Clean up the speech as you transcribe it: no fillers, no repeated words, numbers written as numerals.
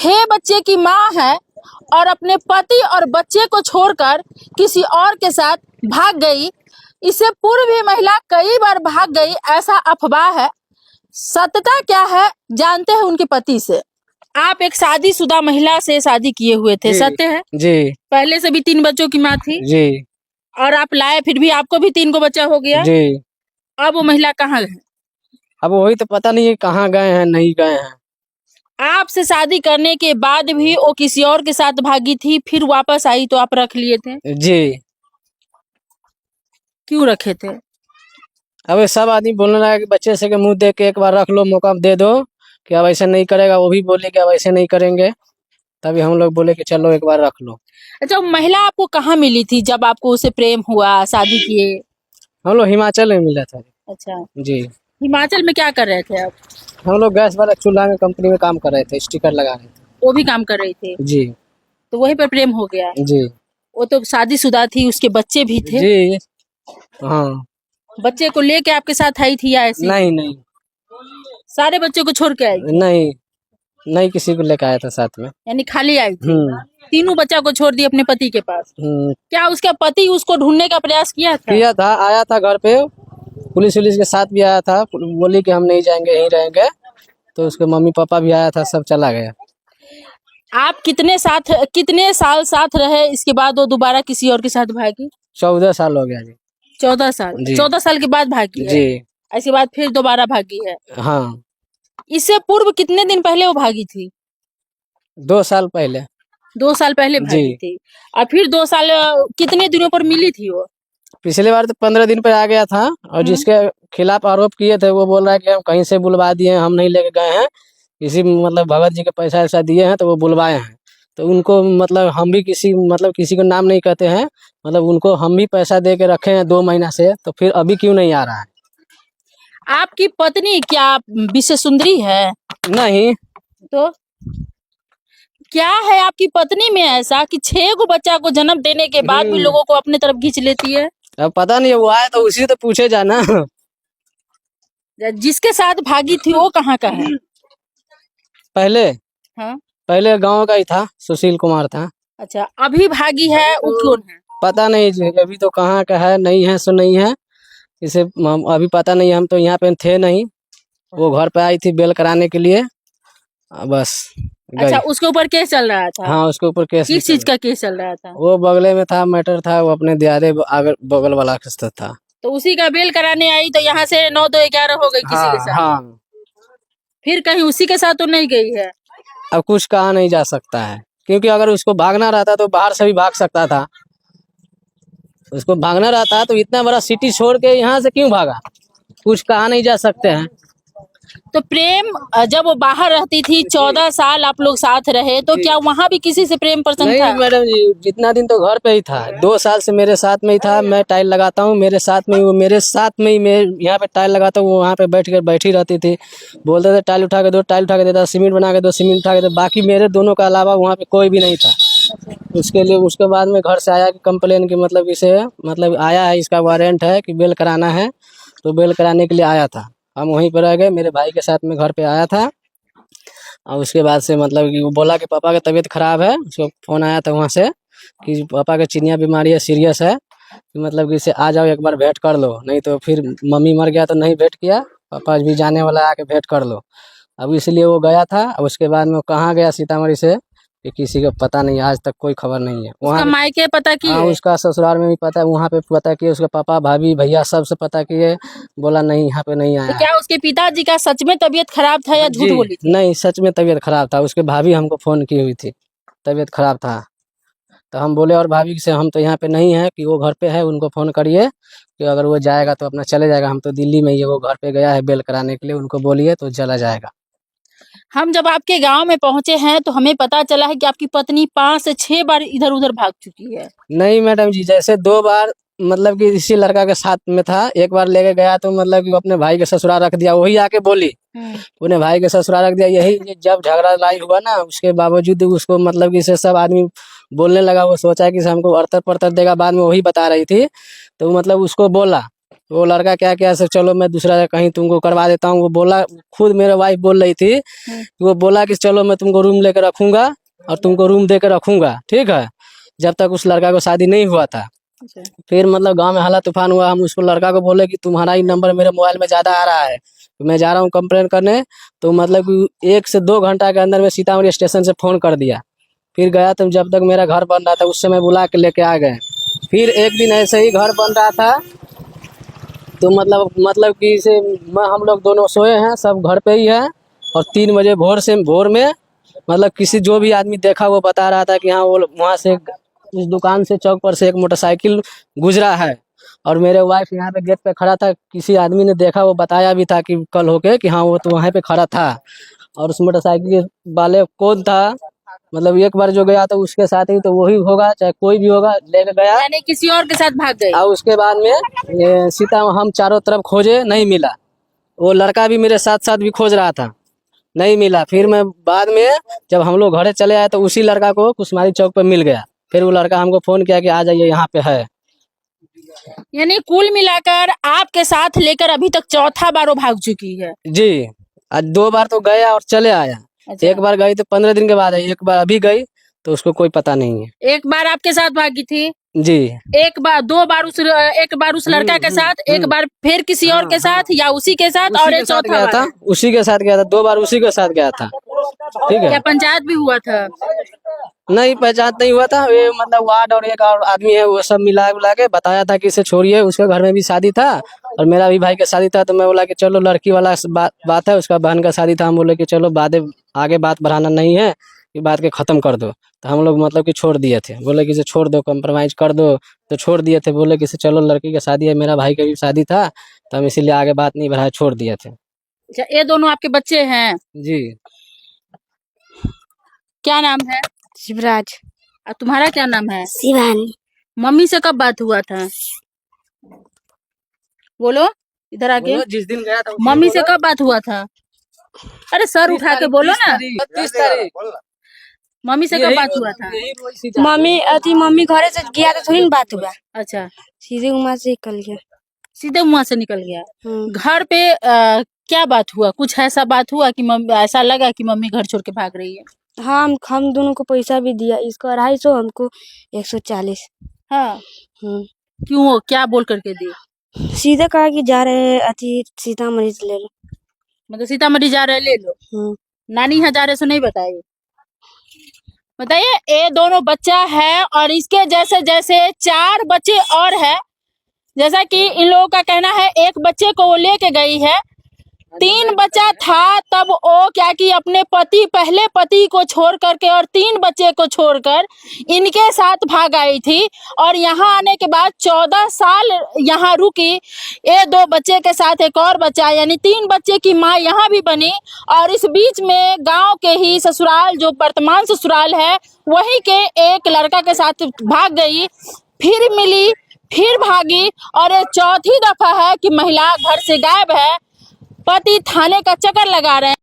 6 बच्चे की माँ है और अपने पति और बच्चे को छोड़कर किसी और के साथ भाग गई। इससे पूर्व भी महिला कई बार भाग गई, ऐसा अफवाह है। सत्यता क्या है जानते हैं उनके पति से। आप एक शादीशुदा महिला से शादी किए हुए थे, सत्य है? जी। पहले से भी 3 बच्चों की माँ थी जी। और आप लाए, फिर भी आपको भी 3 को बच्चा हो गया जी। अब वो महिला कहाँ है? अब वही तो पता नहीं है कहाँ गए हैं, नहीं गए हैं। आपसे शादी करने के बाद भी वो किसी और के साथ भागी थी, फिर वापस आई तो आप रख लिए थे? जी। क्यों रखे थे? अब सब आदमी बोलने लगा कि बच्चे से के मुंह देख के एक बार रख लो, मौका दे दो कि अब ऐसे नहीं करेगा। वो भी बोले कि अब ऐसे नहीं करेंगे, तभी हम लोग बोले कि चलो एक बार रख लो। अच्छा, महिला आपको कहाँ मिली थी जब आपको उससे प्रेम हुआ, शादी किए? हम लोग हिमाचल में मिला था। अच्छा, जी। हिमाचल में क्या कर रहे थे आप? हम लोग गैस वाला चूल्हा में कंपनी में काम कर रहे थे, स्टिकर लगा रहे थे। वो भी काम कर रही थी? जी। तो वहीं पर प्रेम हो गया? जी। वो तो शादीशुदा थी, उसके बच्चे भी थे? जी। हाँ। बच्चे को लेके आपके साथ आई थी या ऐसी? नहीं नहीं। सारे बच्चों को छोड़ के आई थी? नहीं नहीं, किसी को लेकर आया था साथ में। यानी खाली आई थी? तीनों बच्चा को छोड़ दिए अपने पति के पास? क्या उसका पति उसको ढूंढने का प्रयास किया था? किया था, आया था घर पे, पुलिस के साथ भी आया था, बोली कि हम नहीं जाएंगे, यहीं रहेंगे। तो उसके मम्मी पापा भी आया था, सब चला गया। आप कितने साल साथ रहे, इसके बाद वो दोबारा किसी और के साथ भागी? 14 साल हो गया जी। 14 साल? 14 साल के बाद भागी है? जी। ऐसी बात फिर दोबारा भागी है? हाँ। इससे पूर्व कितने दिन पहले वो भागी थी? 2 साल पहले। 2 साल पहले भागी थी। और फिर 2 साल कितने दिनों पर मिली थी वो? पिछले बार तो 15 दिन पे आ गया था, और जिसके खिलाफ आरोप किए थे वो बोल रहा है कि हम कहीं से बुलवा दिए हैं, हम नहीं लेके गए हैं, किसी मतलब भगत जी के पैसा ऐसा दिए हैं तो वो बुलवाए हैं। तो उनको मतलब हम भी किसी को नाम नहीं कहते हैं, मतलब उनको हम भी पैसा दे के रखे हैं 2 महीना से, तो फिर अभी क्यों नहीं आ रहा है? आपकी पत्नी क्या विशेष सुंदरी है? नहीं। तो क्या है आपकी पत्नी में ऐसा कि 6 को बच्चा को जन्म देने के बाद भी लोगों को अपने तरफ खींच लेती है? अब पता नहीं, वो आया तो उसी तो पूछे जाना। जिसके साथ भागी थी वो कहाँ का है? पहले हाँ? पहले गांव का ही था, सुशील कुमार था। अच्छा, अभी भागी है वो कौन है? पता नहीं जी, अभी तो कहाँ का है, नहीं है सो नहीं है, इसे अभी पता नहीं। हम तो यहाँ पे थे नहीं, वो घर पे आई थी बेल कराने के लिए, बस गई। अच्छा, उसके ऊपर केस चल रहा था? हाँ, उसके ऊपर केस। किस चीज का केस चल रहा था? वो बगले में था, मैटर था, वो अपने दियारे बगल वाला किस्सा था। तो उसी का बेल कराने आई तो यहाँ से 9 2 11 हो गई किसी के साथ? हाँ। फिर कहीं उसी के साथ तो नहीं गई है? अब कुछ कहा नहीं जा सकता है, क्योंकि अगर उसको भागना रहता तो बाहर से भी भाग सकता था। उसको भागना रहता तो इतना बड़ा सिटी छोड़ के यहाँ से क्यों भागा, कुछ कहा नहीं जा सकते हैं। तो प्रेम जब वो बाहर रहती थी 14 साल आप लोग साथ रहे, तो क्या वहाँ भी किसी से प्रेम प्रसंग था? नहीं मैडम जी, जितना दिन तो घर पे ही था, 2 साल से मेरे साथ में ही था। मैं टाइल लगाता हूँ मेरे साथ में ही, वो मेरे साथ में ही, मैं यहाँ पे टाइल लगाता हूँ, वो वहाँ पे बैठी रहती थी। बोलते थे टाइल उठा के दो, टाइल उठा के देता, सीमेंट बना के दो, सीमेंट उठा के दो। बाकी मेरे दोनों का अलावा वहाँ पे कोई भी नहीं था। उसके लिए उसके बाद में घर से आया कि कंप्लेन की मतलब इसे आया है, इसका वारंट है कि बेल कराना है, तो बेल कराने के लिए आया था। हम वहीं पर रह गए, मेरे भाई के साथ में घर पे आया था। और उसके बाद से कि वो बोला कि पापा का तबीयत खराब है, उसको फोन आया था वहाँ से कि पापा का चिनिया बीमारी है, सीरियस है, कि इसे आ जाओ एक बार भेंट कर लो, नहीं तो फिर मम्मी मर गया तो नहीं भेंट किया, पापा भी जाने वाला, आके भेंट कर लो। अब इसलिए वो गया था। अब उसके बाद में वो कहाँ गया सीतामढ़ी से कि किसी को पता नहीं, आज तक कोई खबर नहीं है। उसका मायके पता की? हाँ, उसका ससुराल में भी पता है, वहाँ पे पता किए, उसके पापा भाभी भैया सबसे पता किए, बोला नहीं यहाँ पे नहीं आया। तो क्या उसके पिताजी का सच में तबीयत खराब था या झूठ बोली थी? नहीं, सच में तबीयत खराब था। उसके भाभी हमको फोन की हुई थी, तबीयत खराब था। तो हम बोले और भाभी से हम तो यहाँ पे नहीं है, कि वो घर पे है, उनको फोन करिए कि अगर वो जाएगा तो अपना चले जाएगा, हम तो दिल्ली में ही है, वो घर पे गया है बेल कराने के लिए, उनको बोलिए तो चला जाएगा। हम जब आपके गांव में पहुंचे हैं तो हमें पता चला है कि आपकी पत्नी 5 से 6 बार इधर उधर भाग चुकी है। नहीं मैडम जी, जैसे 2 बार कि इसी लड़का के साथ में था, एक बार लेके गया तो कि अपने भाई के ससुराल रख दिया, वही आके बोली, उन्हें भाई के ससुराल रख दिया। यही जब झगड़ा लड़ाई हुआ ना, उसके बावजूद उसको कि इसे सब आदमी बोलने लगा, वो सोचा कि हमको अड़तर पड़तर देगा, बाद में वही बता रही थी। तो उसको बोला, वो लड़का क्या क्या से चलो मैं दूसरा जगह कहीं तुमको करवा देता हूँ। वो बोला, खुद मेरे वाइफ बोल रही थी, वो बोला कि चलो मैं तुमको रूम लेकर रखूंगा और तुमको रूम देकर रखूंगा, ठीक है, जब तक उस लड़का को शादी नहीं हुआ था। फिर मतलब गांव में हल्ला तूफान हुआ। हम उसको लड़का को बोले कि तुम्हारा ही नंबर मेरे मोबाइल में ज्यादा आ रहा है, तो मैं जा रहा हूँ कंप्लेन करने। तो मतलब कि 1 से 2 घंटा के अंदर में सीतामढ़ी स्टेशन से फोन कर दिया। फिर गया, तो जब तक मेरा घर बन रहा था उस समय बुला के लेके आ गए। फिर एक दिन ऐसे ही घर बन रहा था, तो मतलब कि इसे हम लोग दोनों सोए हैं, सब घर पे ही है। और 3 बजे भोर में मतलब किसी जो भी आदमी देखा वो बता रहा था कि हाँ वो वहाँ से उस दुकान से चौक पर से एक मोटरसाइकिल गुजरा है। और मेरे वाइफ यहाँ पे गेट पे खड़ा था, किसी आदमी ने देखा, वो बताया भी था कि कल होके कि हाँ वो तो वहाँ पे खड़ा था। और उस मोटरसाइकिल वाले कौन था, मतलब एक बार जो गया तो उसके साथ ही तो वही होगा, चाहे कोई भी होगा, लेके गया। यानी किसी और के साथ भाग गई। और उसके बाद में सीता हम चारों तरफ खोजे, नहीं मिला। वो लड़का भी मेरे साथ साथ भी खोज रहा था, नहीं मिला। फिर मैं बाद में जब हम लोग घरे चले आए तो उसी लड़का को कुशमारी चौक पे मिल गया। फिर वो लड़का हमको फोन किया कि आ जाइए यहाँ पे है। यानी कुल मिलाकर आपके साथ लेकर अभी तक चौथा बार वो भाग चुकी है। जी, आज 2 बार तो गया और चले आया। अच्छा। एक बार गई तो 15 दिन के बाद आई, एक बार अभी गई तो उसको कोई पता नहीं है। एक बार आपके साथ भागी थी, जी, एक बार 2 बार एक बार उस लड़का के साथ, एक बार फिर किसी और के साथ, या उसी के साथ, और ये चौथा गया बार था, है। उसी के साथ गया था, 2 बार उसी के साथ गया था। ठीक क्या है, पंचायत भी हुआ था? नहीं पहचान नहीं हुआ था। ये मतलब वार्ड और एक और आदमी है, वो सब मिला बुला के बताया था कि इसे छोड़िए, उसके घर में भी शादी था और मेरा भी भाई का शादी था। तो मैं बोला कि चलो लड़की वाला बात है, उसका बहन का शादी था। हम बोले कि चलो आगे बात बढ़ाना नहीं है, ये बात के खत्म कर दो। तो हम लोग मतलब कि छोड़ दिए थे, बोले कि इसे छोड़ दो, कम्प्रोमाइज कर दो, तो छोड़ दिए थे। बोले कि इसे चलो लड़की का शादी है, मेरा भाई का भी शादी था, तो हम इसीलिए आगे बात नहीं बढ़ाए, छोड़ दिए थे। अच्छा, ये दोनों आपके बच्चे हैं? जी। क्या नाम है? शिवराज। और तुम्हारा क्या नाम है? शिवानी। मम्मी से कब बात हुआ था? बोलो, इधर आके। बोलो, जिस दिन गया था मम्मी से कब बात हुआ था? अरे सर उठा के बोलो ना। 30 तारीख। मम्मी से कब बात हुआ था? मम्मी घरे से गया तो थोड़ी ना बात हुआ, अच्छा, सीधे वहाँ से निकल गया। सीधे वहां से निकल गया। घर पे क्या बात हुआ? कुछ ऐसा बात हुआ कि मम्मी, ऐसा लगा कि मम्मी घर छोड़ के भाग रही है? हाँ, हम दोनों को पैसा भी दिया, इसको 250, हमको 140। हाँ। क्यों, क्या बोल करके दी? सीधे कहा कि जा रहे हैं अति सीतामढ़ी से ले लो। मतलब सीतामढ़ी जा रहे, ले लो। नानी यहाँ जा रहे, सो नहीं बताइए। बताइए, ये दोनों बच्चा है और इसके जैसे जैसे 4 बच्चे और है। जैसा कि इन लोगों का कहना है, एक बच्चे को वो लेके गई है, 3 बच्चा था तब वो क्या कि अपने पहले पति को छोड़ करके और 3 बच्चे को छोड़कर इनके साथ भाग आई थी। और यहाँ आने के बाद 14 साल यहाँ रुकी, ये 2 बच्चे के साथ एक और बच्चा, यानी 3 बच्चे की माँ यहाँ भी बनी। और इस बीच में गांव के ही ससुराल, जो वर्तमान ससुराल है, वहीं के एक लड़का के साथ भाग गई, फिर मिली, फिर भागी। और ये चौथी दफा है कि महिला घर से गायब है। पति थाने का चक्कर लगा रहे हैं।